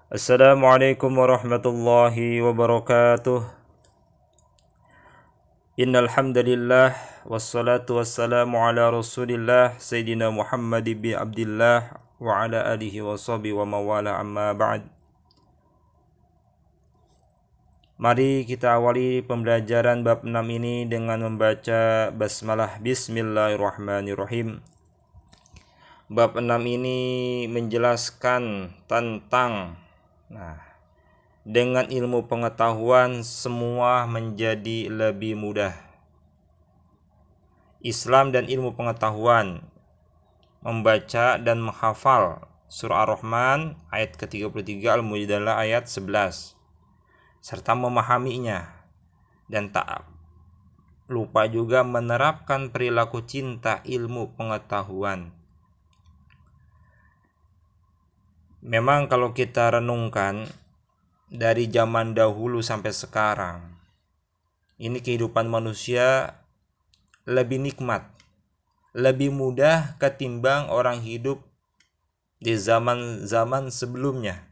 Assalamualaikum warahmatullahi wabarakatuh. Innal hamdalillah wassalatu wassalamu ala Rasulillah Sayyidina Muhammad bin Abdullah wa ala alihi wa sahbihi wa mawala amma ba'd. Mari kita awali pembelajaran bab 6 ini dengan membaca basmalah. Bismillahirrahmanirrahim. Bab 6 ini menjelaskan tentang dengan ilmu pengetahuan semua menjadi lebih mudah. Islam dan ilmu pengetahuan, membaca dan menghafal surah Ar-Rahman ayat ke-33, Al-Mujadalah ayat 11, serta memahaminya, dan tak lupa juga menerapkan perilaku cinta ilmu pengetahuan. Memang kalau kita renungkan dari zaman dahulu sampai sekarang, ini kehidupan manusia lebih nikmat, lebih mudah ketimbang orang hidup di zaman-zaman sebelumnya.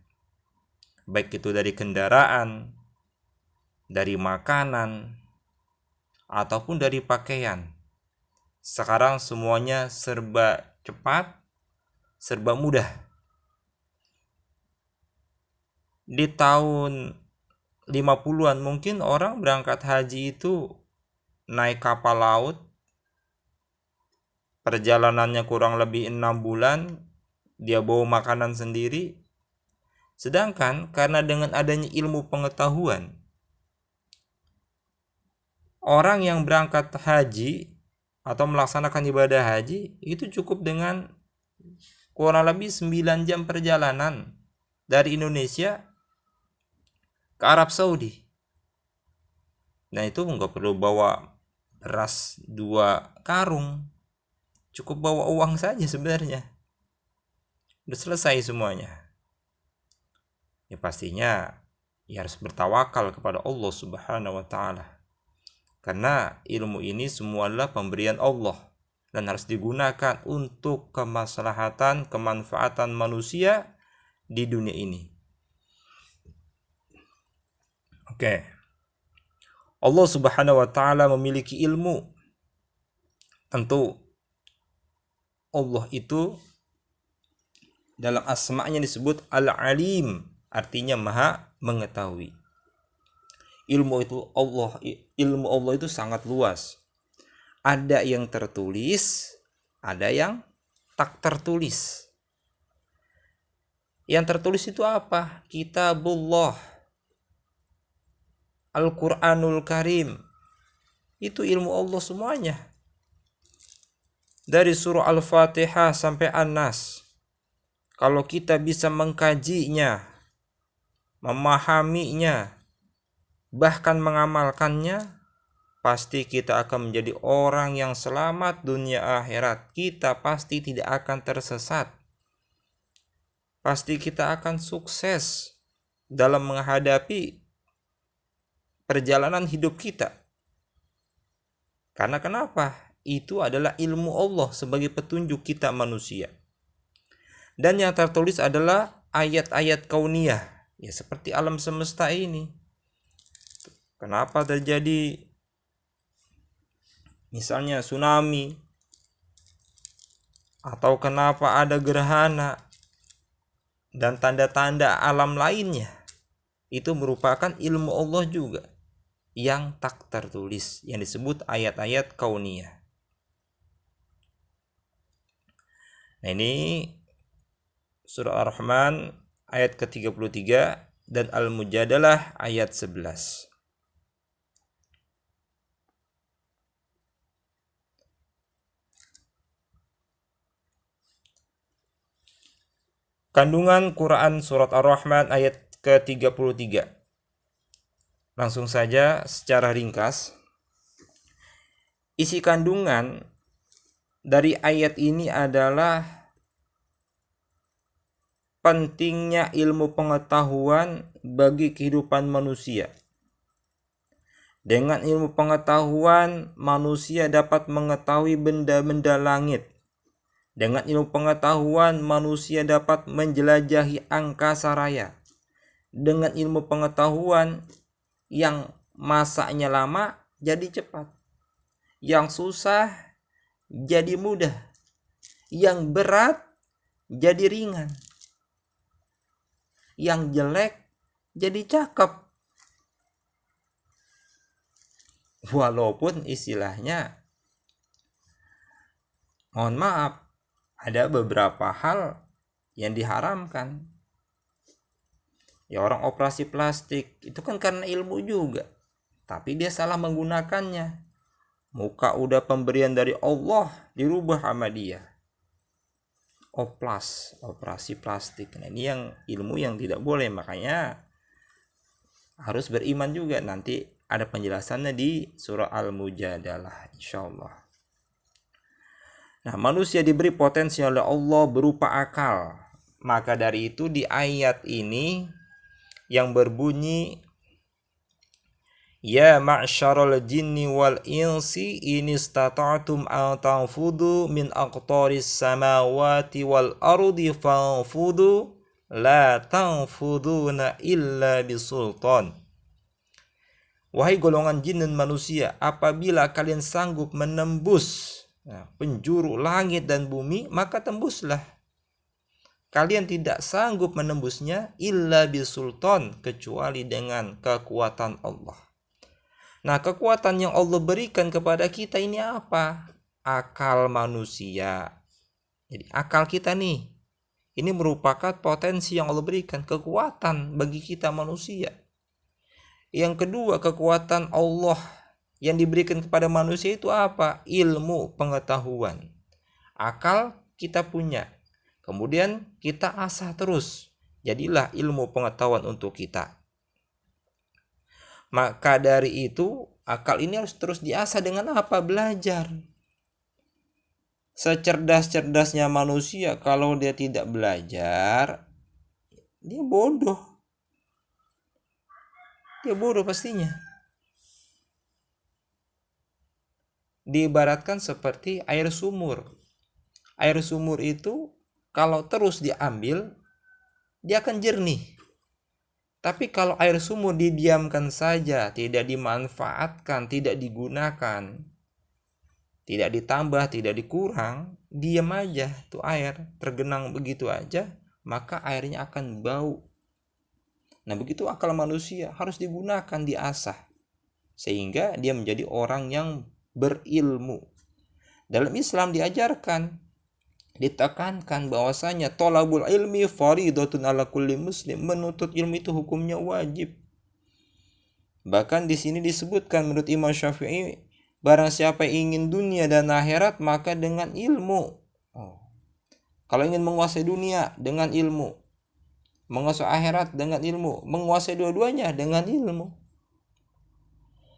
Baik itu dari kendaraan, dari makanan, ataupun dari pakaian. Sekarang semuanya serba cepat, serba mudah. Di tahun 50-an mungkin orang berangkat haji itu naik kapal laut, perjalanannya kurang lebih 6 bulan, dia bawa makanan sendiri. Sedangkan karena dengan adanya ilmu pengetahuan, orang yang berangkat haji atau melaksanakan ibadah haji itu cukup dengan kurang lebih 9 jam perjalanan dari Indonesia ke Arab Saudi. Nah, itu nggak perlu bawa beras 2 karung, cukup bawa uang saja sebenarnya, udah selesai semuanya. Ya pastinya ya harus bertawakal kepada Allah Subhanahu wa Ta'ala, karena ilmu ini semua adalah pemberian Allah dan harus digunakan untuk kemaslahatan, kemanfaatan manusia di dunia ini. Oke. Allah Subhanahu wa Ta'ala memiliki ilmu. Tentu Allah itu dalam asma'nya disebut Al-Alim, artinya Maha mengetahui. Ilmu Allah itu sangat luas. Ada yang tertulis, ada yang tak tertulis. Yang tertulis itu apa? Kitabullah, Al-Quranul Karim. Itu ilmu Allah semuanya. Dari surah Al-Fatihah sampai An-Nas, kalau kita bisa mengkajinya, memahaminya, bahkan mengamalkannya, pasti kita akan menjadi orang yang selamat dunia akhirat. Kita pasti tidak akan tersesat. Pasti kita akan sukses dalam menghadapi perjalanan hidup kita. Karena kenapa? Itu adalah ilmu Allah sebagai petunjuk kita manusia. Dan yang tertulis adalah ayat-ayat kauniyah, ya seperti alam semesta ini. Kenapa terjadi misalnya tsunami, atau kenapa ada gerhana dan tanda-tanda alam lainnya, itu merupakan ilmu Allah juga yang tak tertulis, yang disebut ayat-ayat kauniyah. Nah, ini surah Ar-Rahman ayat ke-33 dan Al-Mujadalah ayat 11. Kandungan Quran surat Ar-Rahman ayat ke-33. Langsung saja secara ringkas. Isi kandungan dari ayat ini adalah pentingnya ilmu pengetahuan bagi kehidupan manusia. Dengan ilmu pengetahuan, manusia dapat mengetahui benda-benda langit. Dengan ilmu pengetahuan, manusia dapat menjelajahi angkasa raya. dengan ilmu pengetahuan yang masanya lama jadi cepat, yang susah jadi mudah, yang berat jadi ringan, yang jelek jadi cakep. Walaupun istilahnya, mohon maaf, ada beberapa hal yang diharamkan. Ya, orang operasi plastik itu kan karena ilmu juga, tapi dia salah menggunakannya. Muka udah pemberian dari Allah, dirubah sama dia. Operasi plastik. Nah, ini yang ilmu yang tidak boleh, makanya harus beriman juga. Nanti ada penjelasannya di surah Al-Mujadalah, insyaallah. Nah, manusia diberi potensi oleh Allah berupa akal. Maka dari itu di ayat ini yang berbunyi, ya ma'syaral jinni wal insi in istata'tum an tanfudu min aqtaris samawati wal ardi fanfudu la tanfuduna illa bisultan. Wahai golongan jin dan manusia, apabila kalian sanggup menembus penjuru langit dan bumi, maka tembuslah. Kalian tidak sanggup menembusnya illa bisultan, kecuali dengan kekuatan Allah. Nah, kekuatan yang Allah berikan kepada kita ini apa? Akal manusia. Jadi akal kita nih, ini merupakan potensi yang Allah berikan, kekuatan bagi kita manusia. Yang kedua, kekuatan Allah yang diberikan kepada manusia itu apa? Ilmu pengetahuan. Akal kita punya, kemudian kita asah terus, jadilah ilmu pengetahuan untuk kita. Maka dari itu, akal ini harus terus diasah dengan apa? Belajar. Secerdas-cerdasnya manusia, kalau dia tidak belajar, dia bodoh. Dia bodoh pastinya. Diibaratkan seperti air sumur. Air sumur itu kalau terus diambil, dia akan jernih. Tapi kalau air sumur didiamkan saja, tidak dimanfaatkan, tidak digunakan, tidak ditambah, tidak dikurang, diam aja tuh air, tergenang begitu aja, maka airnya akan bau. Nah, begitu akal manusia, harus digunakan, diasah, sehingga dia menjadi orang yang berilmu. Dalam Islam diajarkan, ditekankan bahwasanya thalabul ilmi faridatun ala kulli muslim, menuntut ilmu itu hukumnya wajib. Bahkan di sini disebutkan menurut Imam Syafi'i, barang siapa ingin dunia dan akhirat maka dengan ilmu. Kalau ingin menguasai dunia dengan ilmu, menguasai akhirat dengan ilmu, menguasai dua-duanya dengan ilmu.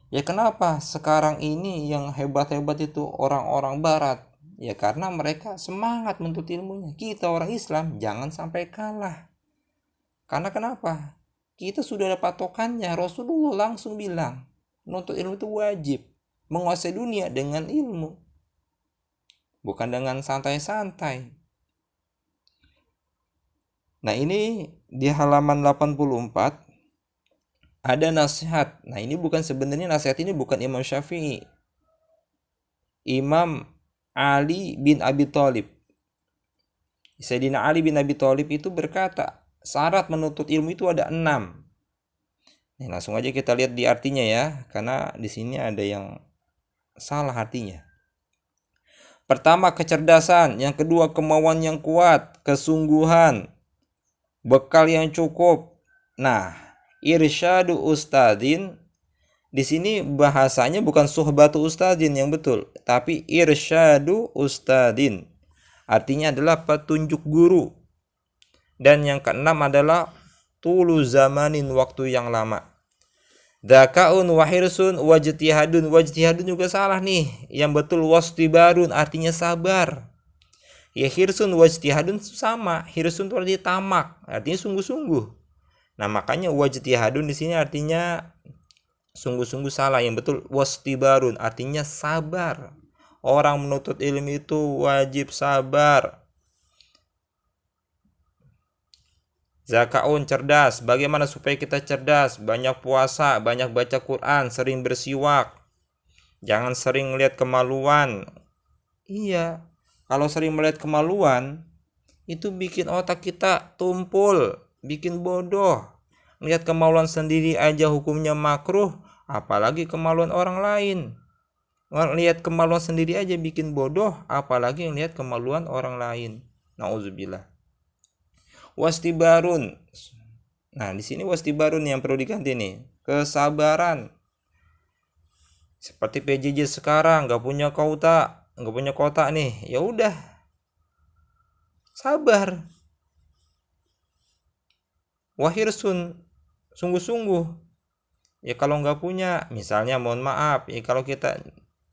Ya, kenapa sekarang ini yang hebat-hebat itu orang-orang barat? Ya, karena mereka semangat menuntut ilmunya. Kita orang Islam jangan sampai kalah. Karena kenapa? Kita sudah ada patokannya. Rasulullah langsung bilang, menuntut ilmu itu wajib. Menguasai dunia dengan ilmu, bukan dengan santai-santai. Nah, ini di halaman 84 ada nasihat. Nah, ini bukan, sebenarnya nasihat ini bukan Imam Syafi'i. Imam Ali bin Abi Thalib. Sayyidina Ali bin Abi Thalib itu berkata, syarat menuntut ilmu itu ada 6. Nih, langsung aja kita lihat di artinya ya, karena di sini ada yang salah artinya. Pertama, kecerdasan. Yang kedua, kemauan yang kuat, kesungguhan, bekal yang cukup. Nah, irsyadu ustadzin, di sini bahasanya bukan suhbatu ustadzin yang betul, tapi irsyadu ustadzin. Artinya adalah petunjuk guru. Dan yang keenam adalah tulu zamanin, waktu yang lama. Dzakaun wa hirsun wajtihadun. Wajtihadun juga salah nih. Yang betul wastibarun, artinya sabar. Ya, hirsun wajtihadun sama. Hirsun itu artinya tamak, artinya sungguh-sungguh. Nah, makanya wajtihadun di sini artinya sungguh-sungguh salah. Yang betul wastibarun, artinya sabar. Orang menuntut ilmu itu wajib sabar. Zakaun cerdas. Bagaimana supaya kita cerdas? Banyak puasa, banyak baca Quran, sering bersiwak. Jangan sering lihat kemaluan. Iya, kalau sering melihat kemaluan, itu bikin otak kita tumpul, bikin bodoh. Lihat kemaluan sendiri aja hukumnya makruh, apalagi kemaluan orang lain. Lihat kemaluan sendiri aja bikin bodoh, apalagi lihat kemaluan orang lain. Nauzubillah. Wastibarun. Nah, di sini wastibarun yang perlu diganti nih. Kesabaran. Seperti PJJ sekarang nggak punya kota nih. Ya udah, sabar. Wahirsun, sungguh-sungguh. Ya kalau nggak punya, misalnya mohon maaf, ya kalau kita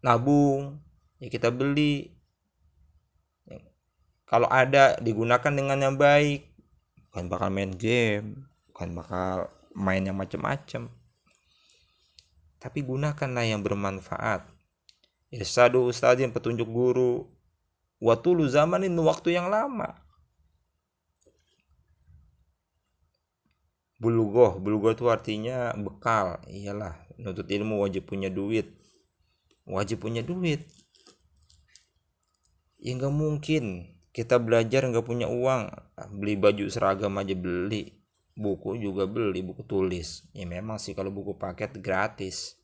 nabung, ya kita beli. Kalau ada, digunakan dengan yang baik. Bukan bakal main game, bukan bakal main yang macam-macam. Tapi gunakanlah yang bermanfaat. Irsadu ustadzin, petunjuk guru. Watulu zamanin, waktu yang lama. Bulugoh itu artinya bekal. Iyalah, nuntut ilmu wajib punya duit. Ya nggak mungkin kita belajar nggak punya uang. Beli baju seragam aja beli, buku juga beli, buku tulis. Ya memang sih kalau buku paket gratis,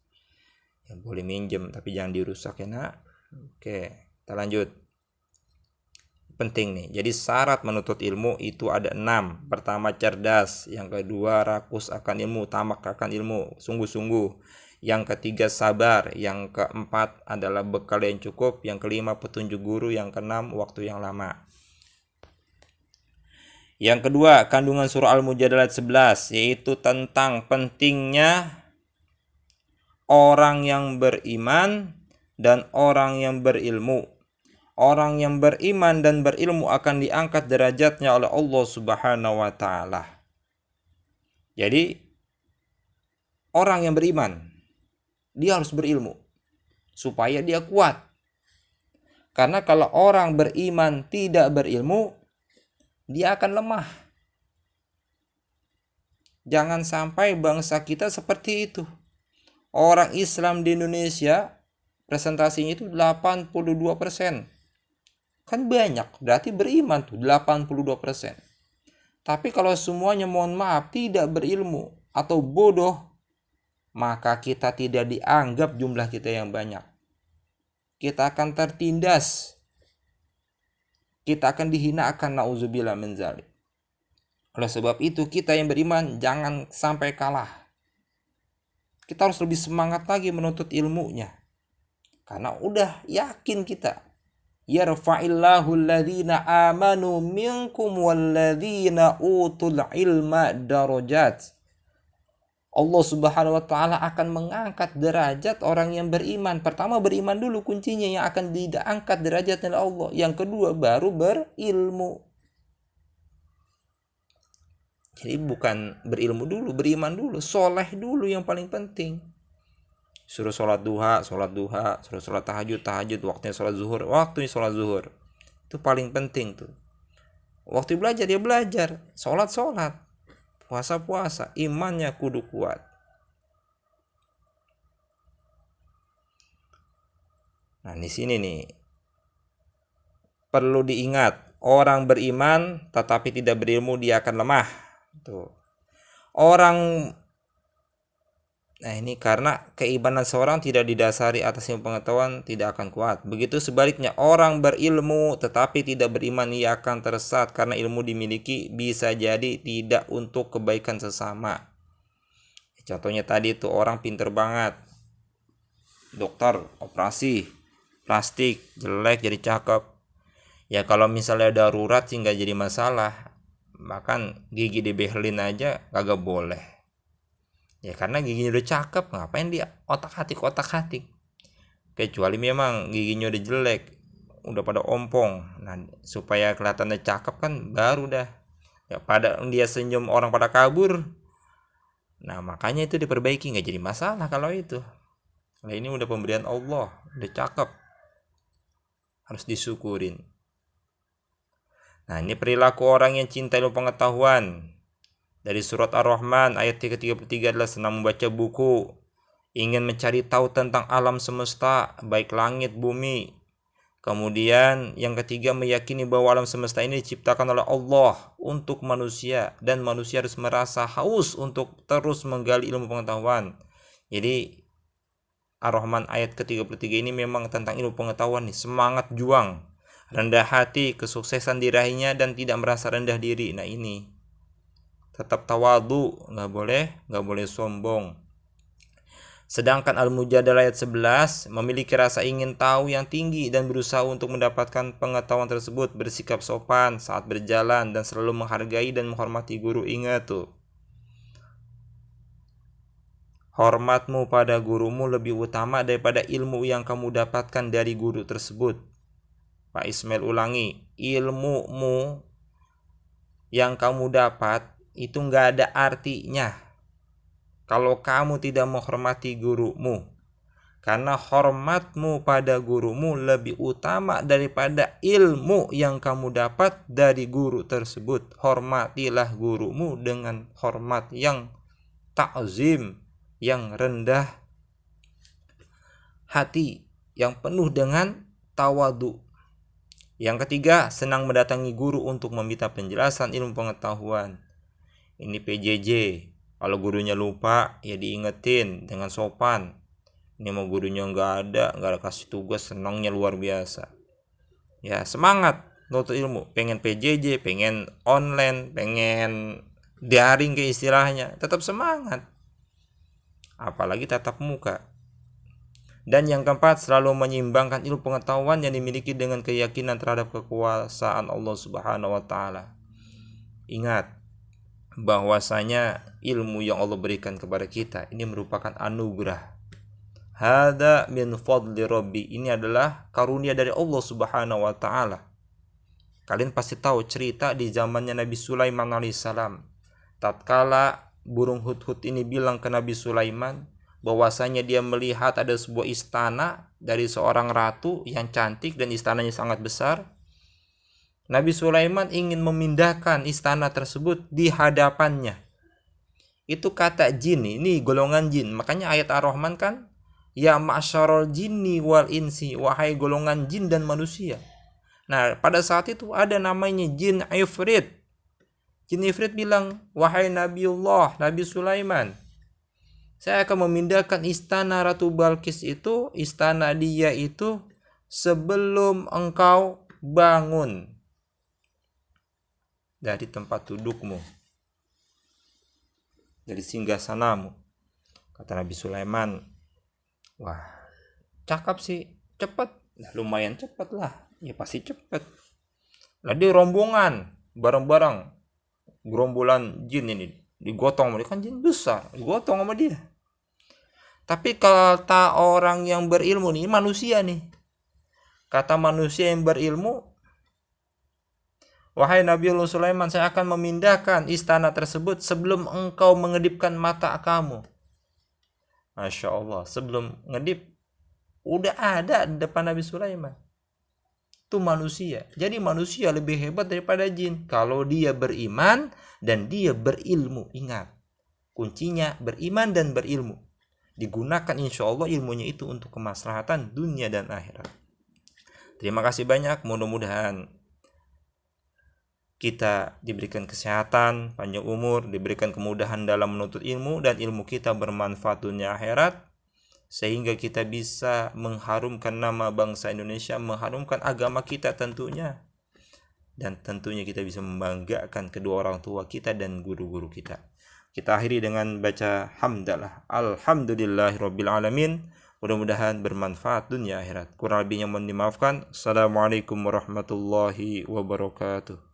ya boleh minjem tapi jangan dirusak ya nak. Oke, kita lanjut. Penting nih, jadi syarat menuntut ilmu itu ada 6. Pertama cerdas, yang kedua rakus akan ilmu, tamak akan ilmu, sungguh-sungguh. Yang ketiga sabar, yang keempat adalah bekal yang cukup, yang kelima petunjuk guru, yang keenam waktu yang lama. Yang kedua, kandungan surah Al-Mujadalah 11, yaitu tentang pentingnya orang yang beriman dan orang yang berilmu. Orang yang beriman dan berilmu akan diangkat derajatnya oleh Allah Subhanahu wa taala. Jadi orang yang beriman, dia harus berilmu supaya dia kuat. Karena kalau orang beriman tidak berilmu, dia akan lemah. Jangan sampai bangsa kita seperti itu. Orang Islam di Indonesia presentasinya itu 82%. Kan banyak, berarti beriman tuh 82%. Tapi kalau semuanya mohon maaf tidak berilmu atau bodoh, maka kita tidak dianggap jumlah kita yang banyak. Kita akan tertindas. Kita akan dihinakan, na'udzubillah min dzalik. Oleh sebab itu kita yang beriman jangan sampai kalah. Kita harus lebih semangat lagi menuntut ilmunya. Karena udah yakin kita. Yarfa'illahu alladhina amanu minkum walladhina utul ilma darajat. Allah Subhanahu wa taala akan mengangkat derajat orang yang beriman. Pertama beriman dulu kuncinya, yang akan diangkat derajatnya oleh Allah. Yang kedua baru berilmu. Jadi bukan berilmu dulu, beriman dulu, soleh dulu yang paling penting. Suruh sholat duha, suruh sholat tahajud, waktunya sholat zuhur. Itu paling penting tuh. Waktu belajar dia belajar, sholat, puasa, imannya kudu kuat. Nah di sini nih perlu diingat, orang beriman tetapi tidak berilmu dia akan lemah. Tuh. Nah ini karena keimanan seorang tidak didasari atas ilmu pengetahuan tidak akan kuat. Begitu sebaliknya, orang berilmu tetapi tidak beriman ia akan tersesat karena ilmu dimiliki bisa jadi tidak untuk kebaikan sesama. Contohnya tadi tuh orang pinter banget, dokter operasi plastik jelek jadi cakep. Ya kalau misalnya darurat sih nggak jadi masalah. Bahkan gigi dibehelin aja kagak boleh. Ya karena giginya udah cakep, ngapain dia otak-atik. Kecuali memang giginya udah jelek, udah pada ompong. Nah supaya kelihatannya cakep kan baru dah. Ya pada dia senyum orang pada kabur. Nah makanya itu diperbaiki, nggak jadi masalah kalau itu. Nah ini udah pemberian Allah, udah cakep, harus disyukurin. Nah ini perilaku orang yang cinta ilmu pengetahuan. Dari surat Ar-Rahman ayat ke-33 adalah senang membaca buku, ingin mencari tahu tentang alam semesta, baik langit, bumi. Kemudian yang ketiga, meyakini bahwa alam semesta ini diciptakan oleh Allah untuk manusia, dan manusia harus merasa haus untuk terus menggali ilmu pengetahuan. Jadi Ar-Rahman ayat ke-33 ini memang tentang ilmu pengetahuan nih, semangat juang, rendah hati, kesuksesan diraihnya dan tidak merasa rendah diri. Nah ini tetap tawadu, nggak boleh sombong. Sedangkan Al-Mujadalah ayat 11, memiliki rasa ingin tahu yang tinggi dan berusaha untuk mendapatkan pengetahuan tersebut, bersikap sopan saat berjalan dan selalu menghargai dan menghormati guru. Ingat tuh, hormatmu pada gurumu lebih utama daripada ilmu yang kamu dapatkan dari guru tersebut. Pak Ismail ulangi, ilmumu yang kamu dapat itu nggak ada artinya kalau kamu tidak menghormati gurumu. Karena hormatmu pada gurumu lebih utama daripada ilmu yang kamu dapat dari guru tersebut. Hormatilah gurumu dengan hormat yang ta'zim, yang rendah hati, yang penuh dengan tawadu. Yang ketiga, senang mendatangi guru untuk meminta penjelasan ilmu pengetahuan. Ini PJJ. Kalau gurunya lupa, ya diingetin dengan sopan. Ini mau gurunya nggak ada kasih tugas, senangnya luar biasa. Ya semangat nuntut ilmu, pengen PJJ, pengen online, pengen daring ke istilahnya, tetap semangat. Apalagi tatap muka. Dan yang keempat, selalu menyimbangkan ilmu pengetahuan yang dimiliki dengan keyakinan terhadap kekuasaan Allah Subhanahu wa taala. Ingat bahwasanya ilmu yang Allah berikan kepada kita ini merupakan anugerah. Hada min fadli Rabbi, ini adalah karunia dari Allah Subhanahu wa taala. Kalian pasti tahu cerita di zamannya Nabi Sulaiman alaihissalam. Tatkala burung hudhud ini bilang ke Nabi Sulaiman bahwasanya dia melihat ada sebuah istana dari seorang ratu yang cantik dan istananya sangat besar. Nabi Sulaiman ingin memindahkan istana tersebut di hadapannya. Itu kata jin, ini golongan jin. Makanya ayat Ar-Rahman kan, ya ma'syarul jinni wal insi, wahai golongan jin dan manusia. Nah, pada saat itu ada namanya jin Ifrit. Jin Ifrit bilang, wahai Nabiullah, Nabi Sulaiman, saya akan memindahkan istana Ratu Balkis itu, istana dia itu, sebelum engkau bangun dari tempat dudukmu, dari singgasanamu. Kata Nabi Sulaiman, wah cakep sih, cepat. Nah, lumayan cepat lah, ya pasti cepat. Lah dia rombongan, bareng-bareng, gerombolan jin ini digotong, mereka kan jin besar, digotong sama dia. Tapi kata orang yang berilmu nih, manusia nih, kata manusia yang berilmu, wahai Nabiullah Sulaiman, saya akan memindahkan istana tersebut sebelum engkau mengedipkan mata kamu. Masya Allah, sebelum ngedip udah ada di depan Nabi Sulaiman. Itu manusia. Jadi manusia lebih hebat daripada jin kalau dia beriman dan dia berilmu. Ingat, kuncinya beriman dan berilmu. Digunakan insya Allah ilmunya itu untuk kemaslahatan dunia dan akhirat. Terima kasih banyak. Mudah-mudahan kita diberikan kesehatan, panjang umur, diberikan kemudahan dalam menuntut ilmu, dan ilmu kita bermanfaat dunia akhirat, sehingga kita bisa mengharumkan nama bangsa Indonesia, mengharumkan agama kita tentunya, dan tentunya kita bisa membanggakan kedua orang tua kita dan guru-guru kita. Kita akhiri dengan baca hamdalah. Alhamdulillahirabbil alamin. Mudah-mudahan bermanfaat dunia akhirat. Kurang lebihnya mohon dimaafkan. Assalamualaikum warahmatullahi wabarakatuh.